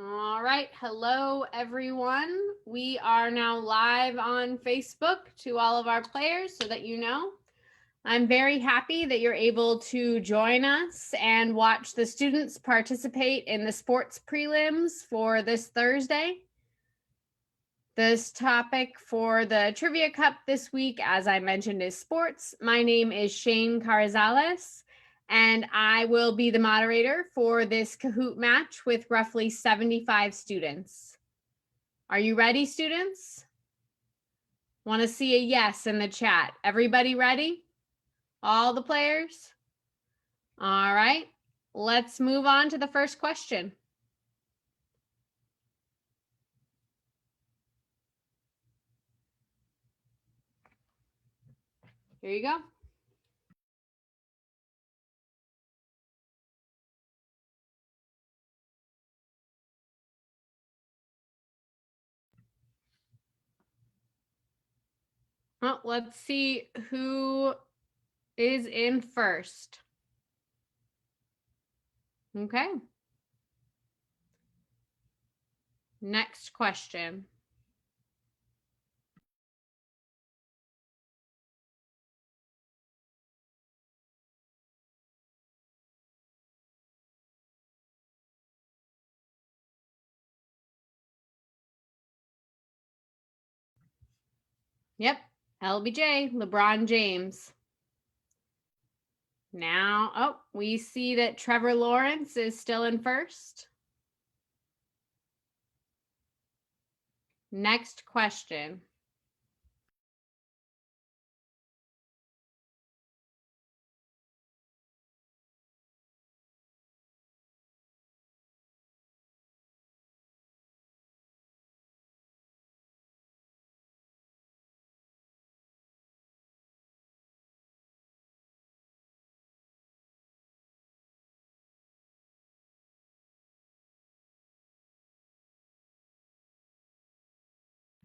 All right. Hello, everyone. We are now live on Facebook to all of our players so that you know. I'm very happy that you're able to join us and watch the students participate in the sports prelims for this Thursday. This topic for the Trivia Cup this week, as I mentioned, is sports. My name is Shane Carzales, and I will be the moderator for this Kahoot match with roughly 75 students. Are you ready, students? Want to see a yes in the chat. Everybody ready? All the players? All right, let's move on to the first question. Here you go. Well, let's see who is in first. Okay. Next question. Yep, LBJ, LeBron James. Now, we see that Trevor Lawrence is still in first. Next question.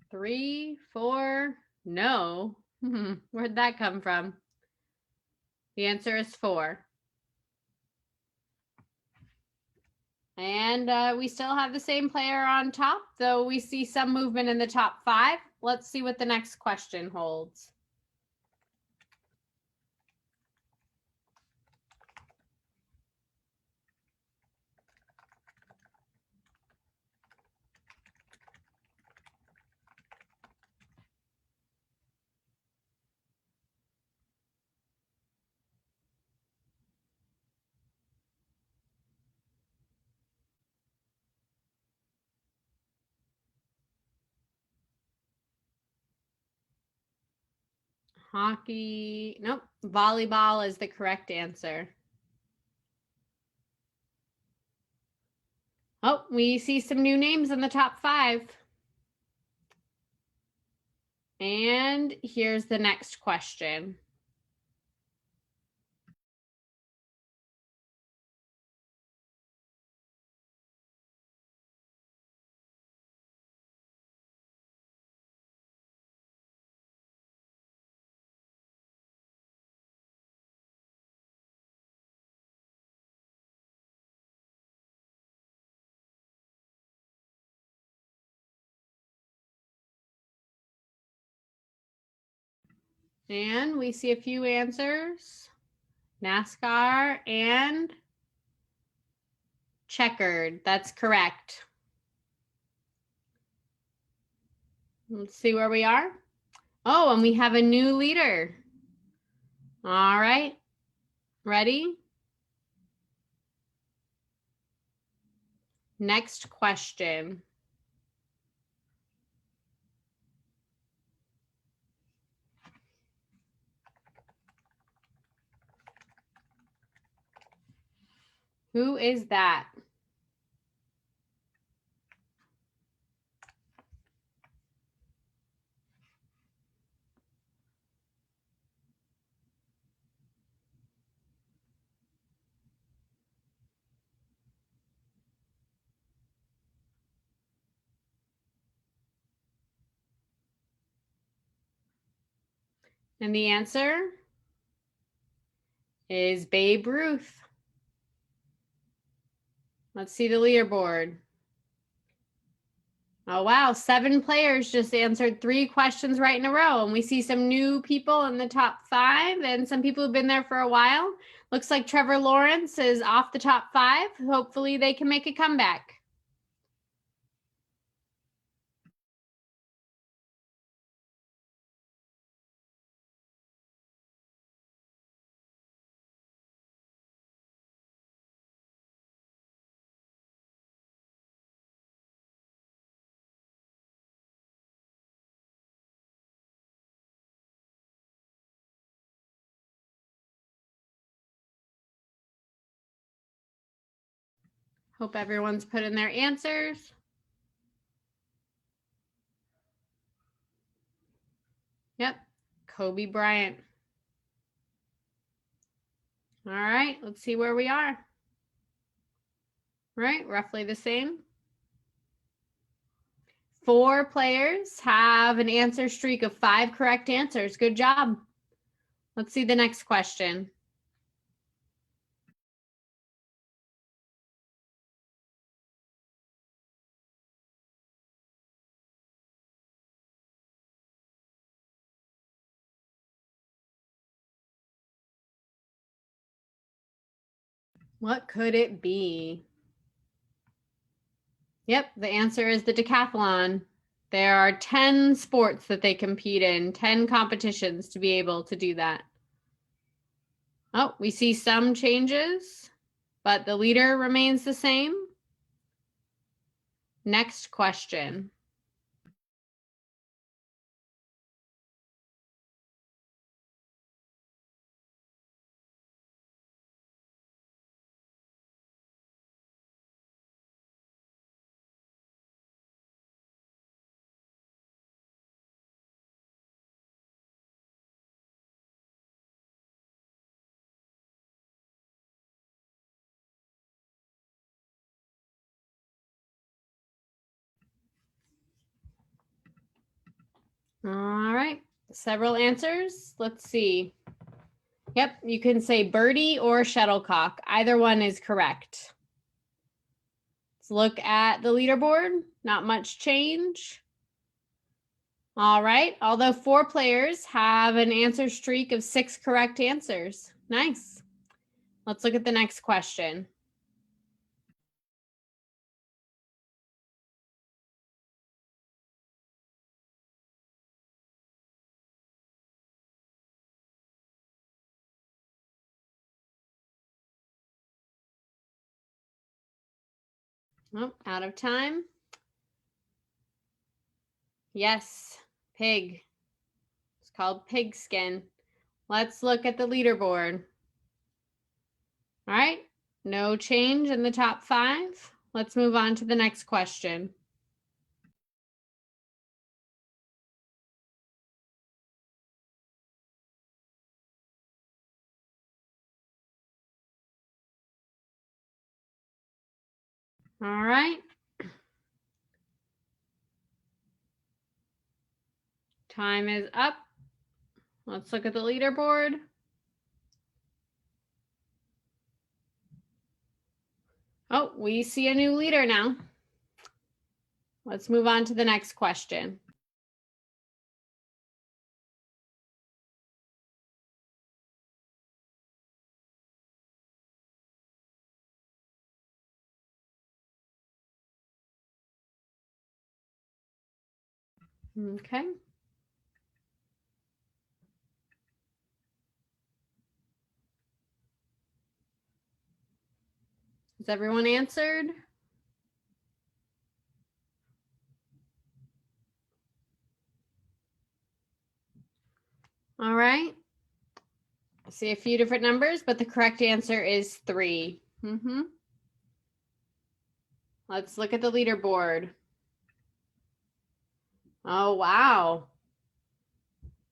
Three, four, no. Where'd that come from? The answer is 4. And we still have the same player on top, though we see some movement in the top 5. Let's see what the next question holds. Hockey, nope, volleyball is the correct answer. Oh, we see some new names in the top 5. And here's the next question. And we see a few answers. NASCAR and checkered. That's correct. Let's see where we are. Oh, and we have a new leader. All right. Ready? Next question. Who is that? And the answer is Babe Ruth. Let's see the leaderboard. Oh, wow. 7 players just answered 3 questions right in a row. And we see some new people in the top 5 and some people who've been there for a while. Looks like Trevor Lawrence is off the top 5. Hopefully they can make a comeback. Hope everyone's put in their answers. Yep, Kobe Bryant. All right, let's see where we are. Right, roughly the same. 4 players have an answer streak of 5 correct answers. Good job. Let's see the next question. What could it be? Yep, the answer is the decathlon. There are 10 sports that they compete in, 10 competitions to be able to do that. Oh, we see some changes, but the leader remains the same. Next question. All right, several answers. Let's see. Yep, you can say birdie or shuttlecock. Either one is correct. Let's look at the leaderboard. Not much change. All right, although 4 players have an answer streak of 6 correct answers. Nice. Let's look at the next question. Oh, out of time. Yes, pig. It's called pigskin. Let's look at the leaderboard. All right, no change in the top 5. Let's move on to the next question. All right. Time is up. Let's look at the leaderboard. Oh, we see a new leader now. Let's move on to the next question. Okay. Has everyone answered? All right. I see a few different numbers, but the correct answer is 3. Let's look at the leaderboard. Oh, wow.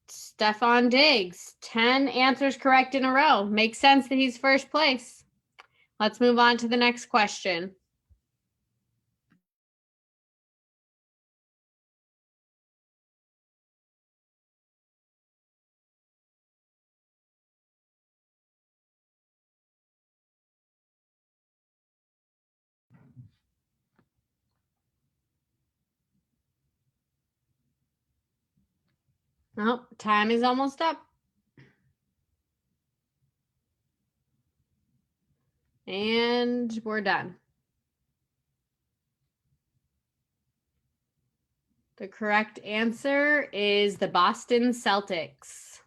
Stefan Diggs, 10 answers correct in a row. Makes sense that he's first place. Let's move on to the next question. Oh, time is almost up. And we're done. The correct answer is the Boston Celtics.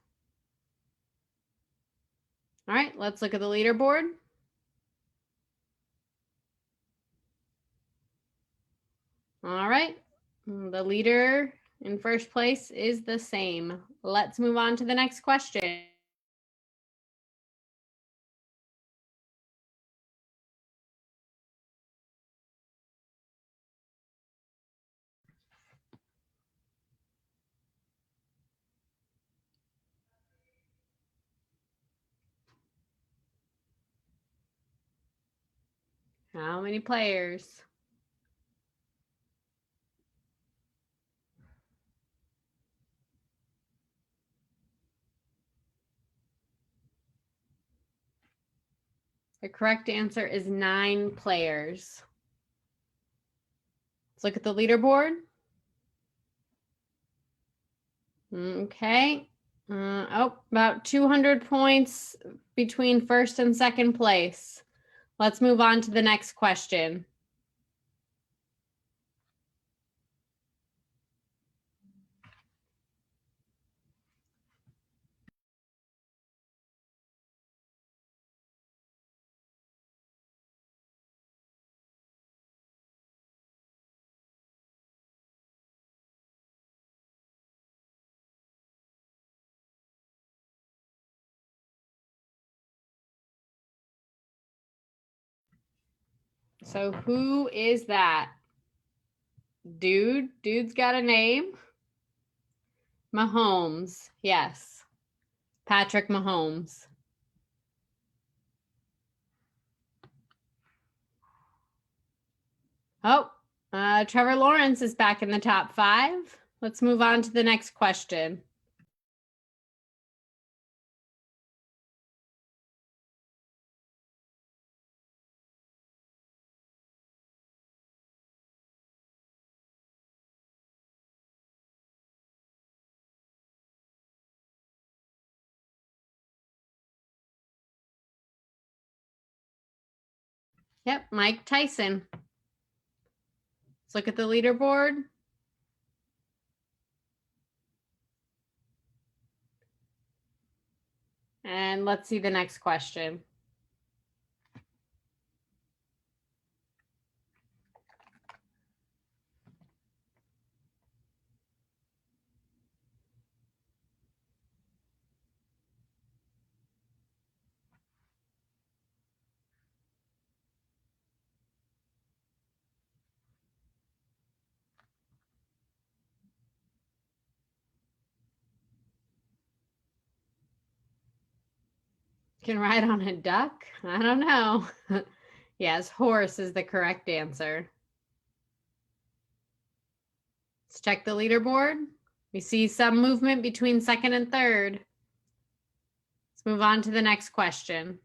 All right, let's look at the leaderboard. All right, the leader in first place is the same. Let's move on to the next question. How many players? The correct answer is 9 players. Let's look at the leaderboard. Okay. About 200 points between first and second place. Let's move on to the next question. So who is that? Dude's got a name. Mahomes. Yes. Patrick Mahomes. Oh, Trevor Lawrence is back in the top 5. Let's move on to the next question. Yep, Mike Tyson. Let's look at the leaderboard. And let's see the next question. Can ride on a duck? I don't know. Yes, horse is the correct answer. Let's check the leaderboard. We see some movement between second and third. Let's move on to the next question.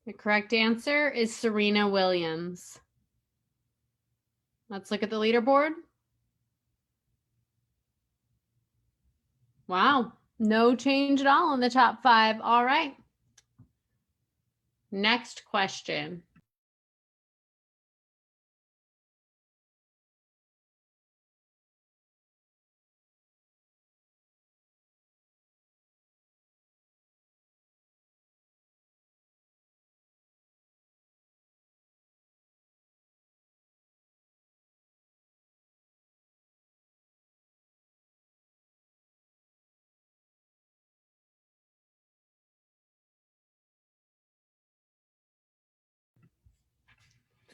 The correct answer is Serena Williams. Let's look at the leaderboard. Wow, no change at all in the top 5. All right. Next question.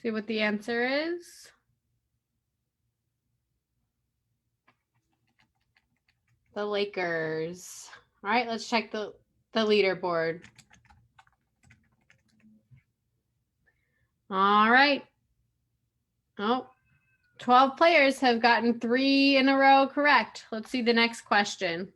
See what the answer is. the Lakers. All right, let's check the leaderboard. All right. Oh, 12 players have gotten 3 in a row correct. Let's see the next question.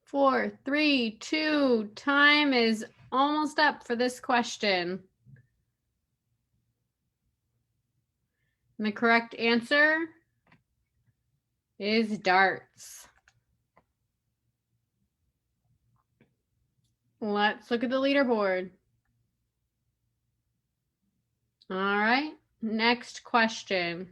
Four, three, two, time is almost up for this question. And the correct answer is darts. Let's look at the leaderboard. All right, next question.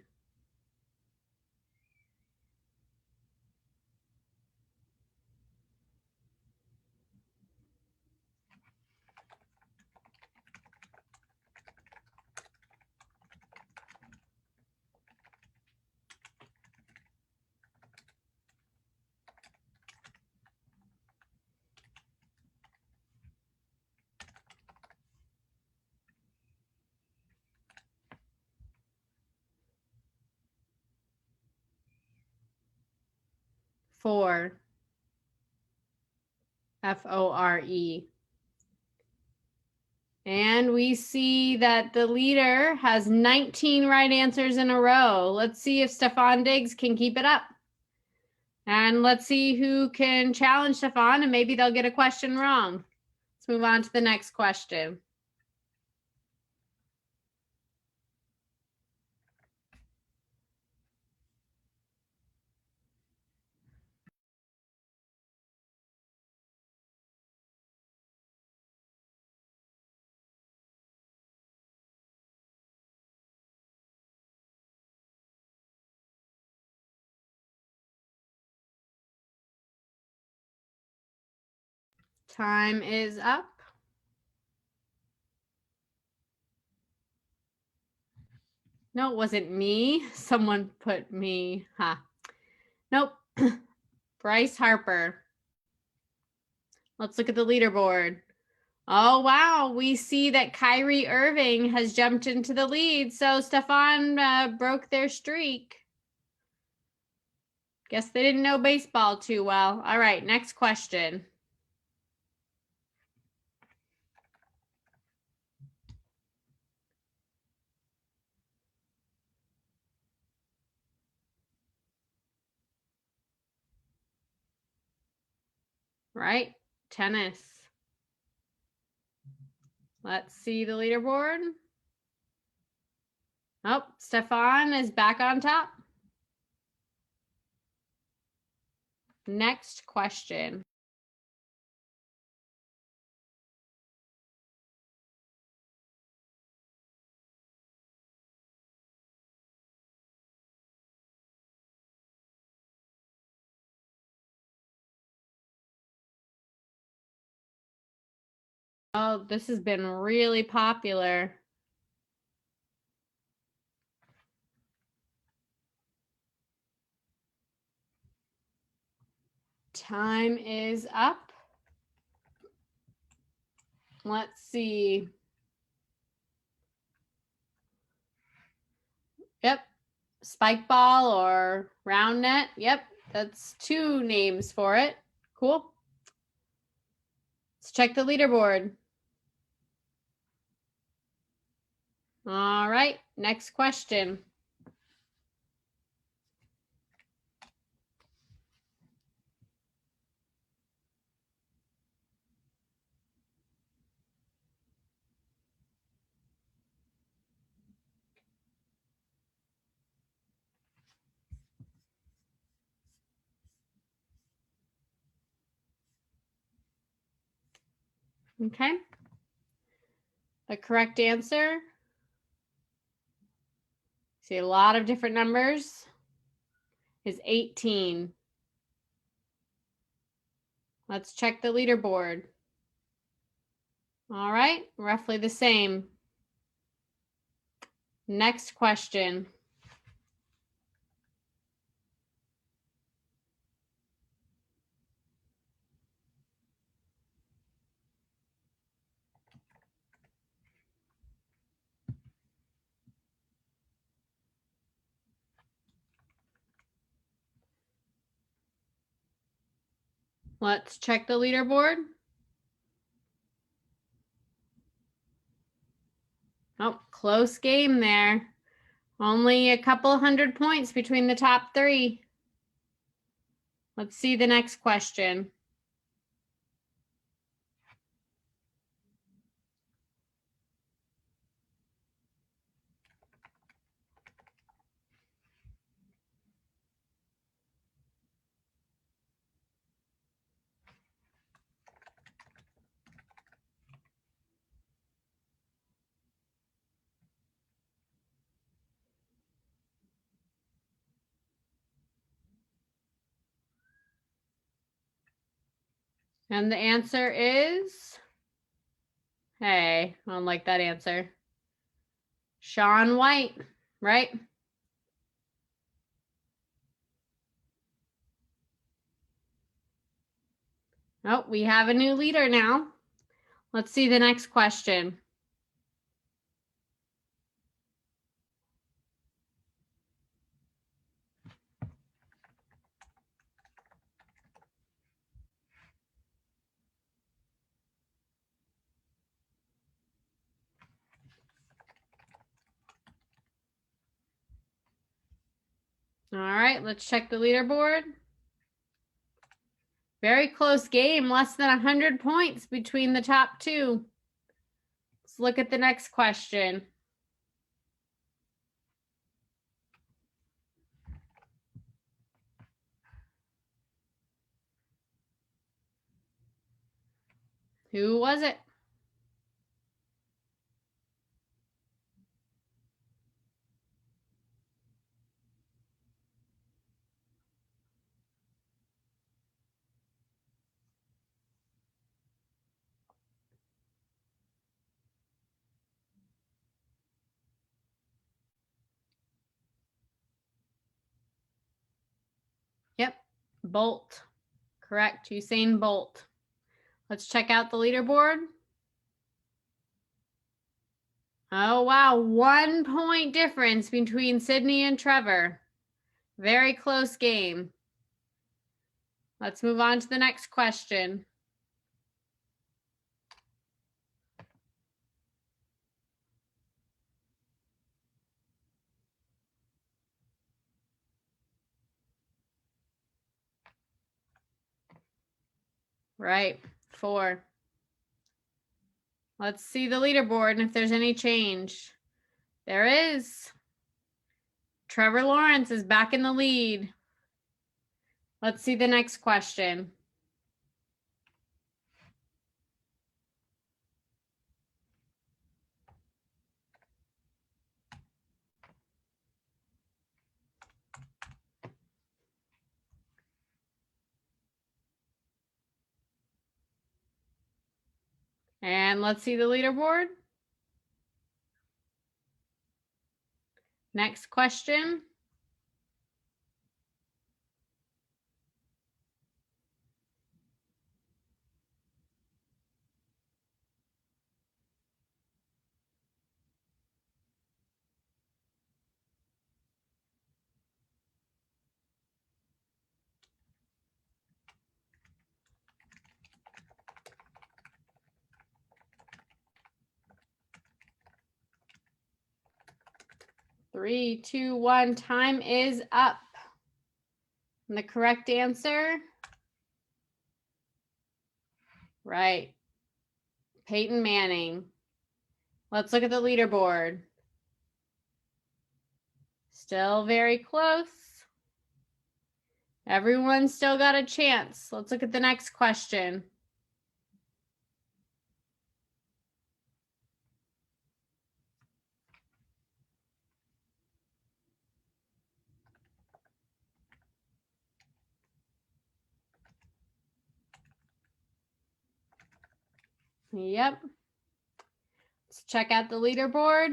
Fore. F-O-R-E. And we see that the leader has 19 right answers in a row. Let's see if Stefan Diggs can keep it up. And let's see who can challenge Stefan, and maybe they'll get a question wrong. Let's move on to the next question. Time is up. No, it wasn't me. Someone put me. Huh. Nope. Bryce Harper. Let's look at the leaderboard. Oh, wow. We see that Kyrie Irving has jumped into the lead. So Stefan broke their streak. Guess they didn't know baseball too well. All right, next question. Right, tennis. Let's see the leaderboard. Oh, Stefan is back on top. Next question. Oh, this has been really popular. Time is up. Let's see. Yep. Spike ball or round net. Yep. That's 2 names for it. Cool. Let's check the leaderboard. All right. Next question. Okay. The correct answer, see a lot of different numbers, is 18. Let's check the leaderboard. All right, roughly the same. Next question. Let's check the leaderboard. Oh, close game there. Only a couple hundred points between the top three. Let's see the next question. And the answer is, hey, I don't like that answer. Shaun White, right? Oh, we have a new leader now. Let's see the next question. All right, let's check the leaderboard. Very close game, less than 100 points between the top two. Let's look at the next question. Who was it? Yep, Bolt. Correct, Usain Bolt. Let's check out the leaderboard. Oh, wow. 1 point difference between Sydney and Trevor. Very close game. Let's move on to the next question. Right, 4. Let's see the leaderboard and if there's any change. There is. Trevor Lawrence is back in the lead. Let's see the next question. And let's see the leaderboard. Next question. Three, two, one. Time is up. And the correct answer, right, Peyton Manning. Let's look at the leaderboard. Still very close. Everyone's still got a chance. Let's look at the next question. Yep. Let's check out the leaderboard.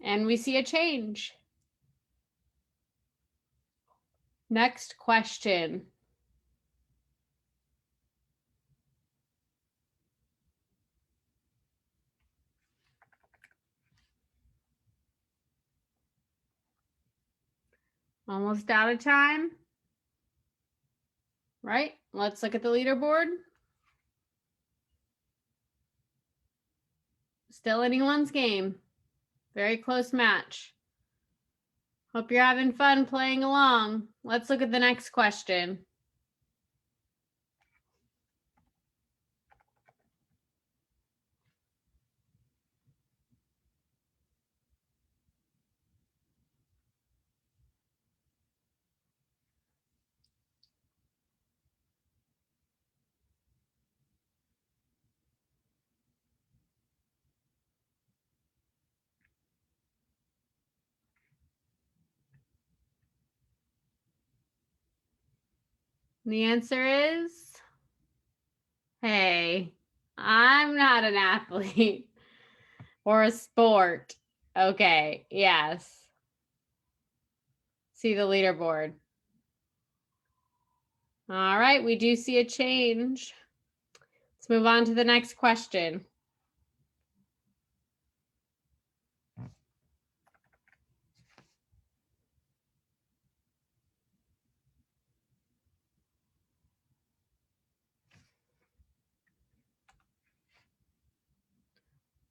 And we see a change. Next question. Almost out of time. Right? Let's look at the leaderboard. Still anyone's game. Very close match. Hope you're having fun playing along. Let's look at the next question. The answer is, hey, I'm not an athlete or a sport. Okay, yes. See the leaderboard. All right, we do see a change. Let's move on to the next question.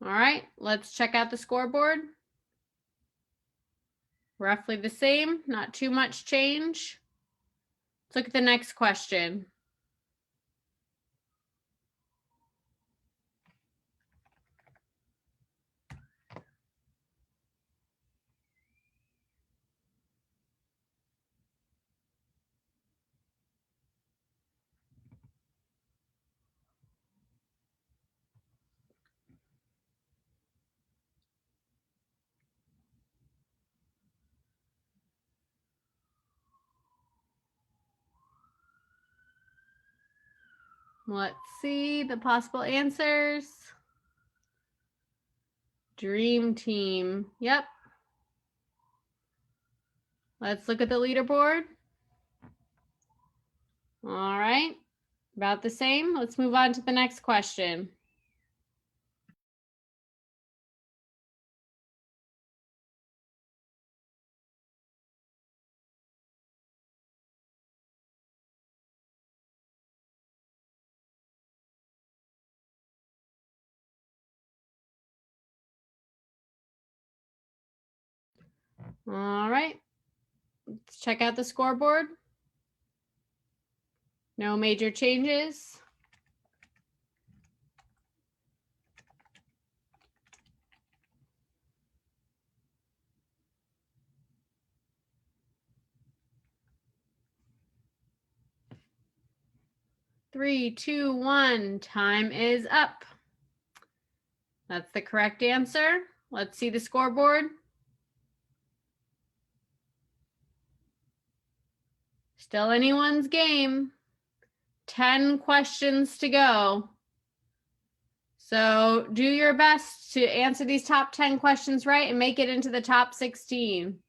All right, let's check out the scoreboard. Roughly the same, not too much change. Let's look at the next question. Let's see the possible answers. Dream team. Yep. Let's look at the leaderboard. All right. About the same. Let's move on to the next question. All right. Let's check out the scoreboard. No major changes. Three, two, one. Time is up. That's the correct answer. Let's see the scoreboard. Still anyone's game. 10 questions to go. So do your best to answer these top 10 questions right and make it into the top 16.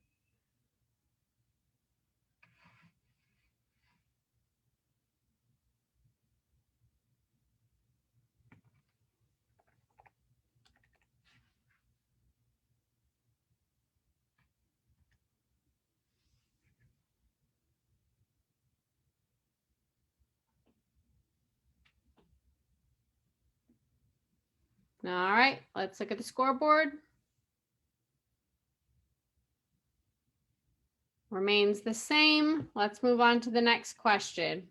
All right, let's look at the scoreboard. Remains the same. Let's move on to the next question.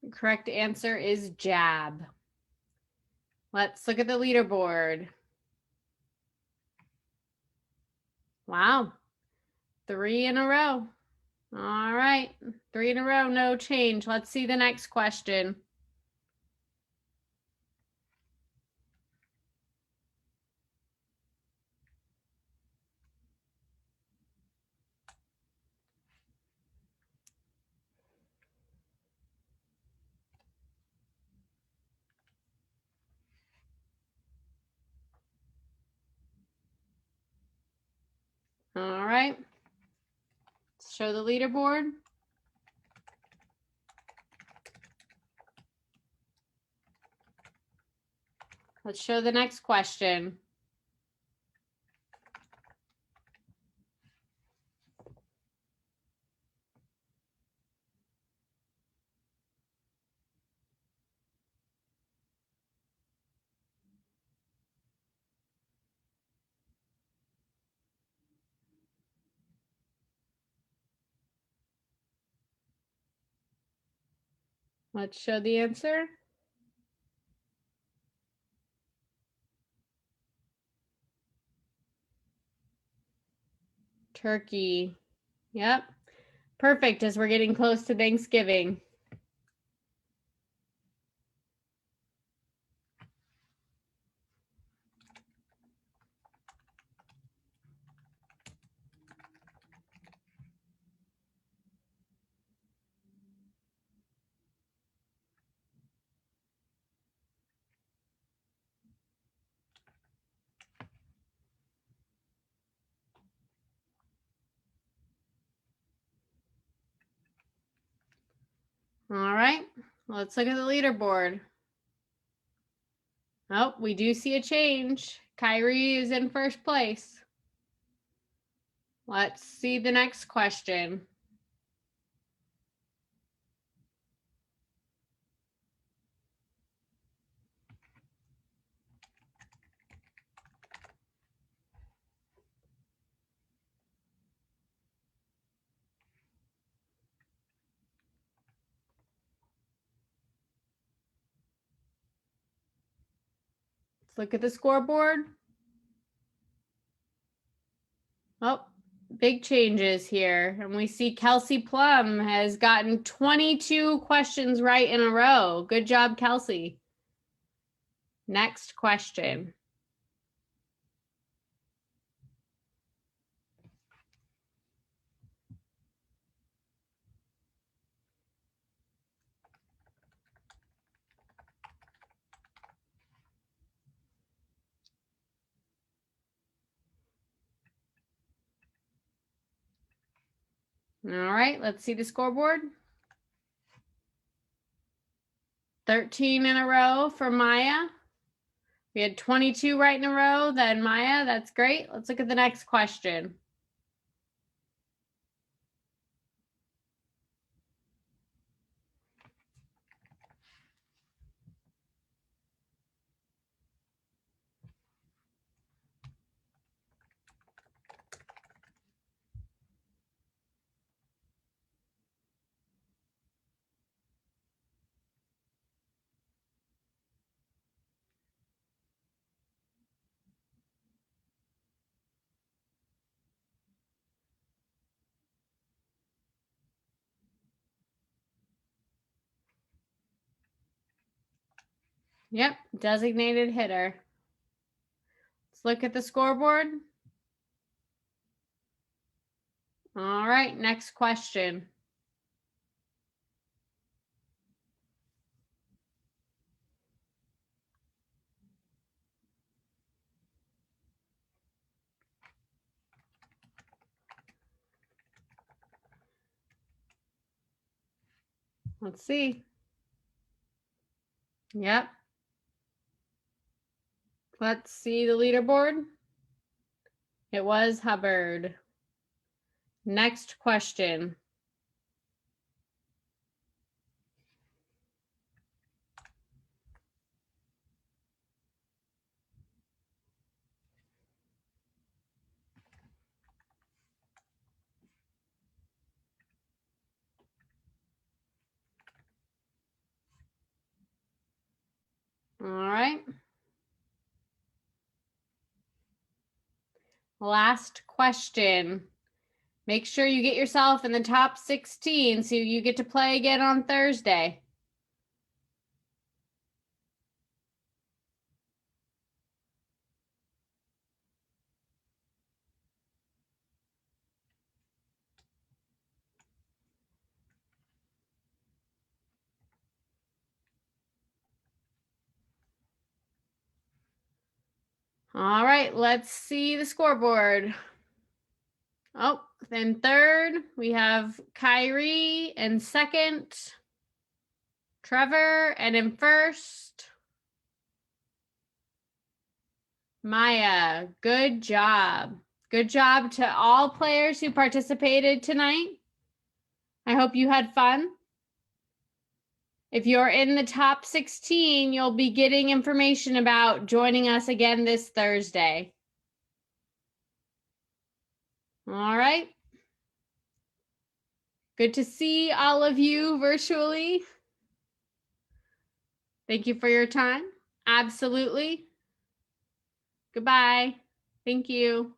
The correct answer is jab. Let's look at the leaderboard. Wow. 3 in a row. All right. 3 in a row, no change. Let's see the next question. All right. Let's show the leaderboard. Let's show the next question. Let's show the answer. Turkey. Yep. Perfect, as we're getting close to Thanksgiving. All right, let's look at the leaderboard. Oh, we do see a change. Kyrie is in first place. Let's see the next question. Let's look at the scoreboard. Oh, big changes here. And we see Kelsey Plum has gotten 22 questions right in a row. Good job, Kelsey. Next question. All right, let's see the scoreboard. 13 in a row for Maya. We had 22 right in a row, then Maya, that's great. Let's look at the next question. Yep, designated hitter. Let's look at the scoreboard. All right, next question. Let's see. Yep. Let's see the leaderboard. It was Hubbard. Next question. All right. Last question. Make sure you get yourself in the top 16 so you get to play again on Thursday. All right, let's see the scoreboard. Oh, then third, we have Kyrie, and second, Trevor, and in first, Maya. Good job. Good job to all players who participated tonight. I hope you had fun. If you're in the top 16, you'll be getting information about joining us again this Thursday. All right. Good to see all of you virtually. Thank you for your time. Absolutely. Goodbye. Thank you.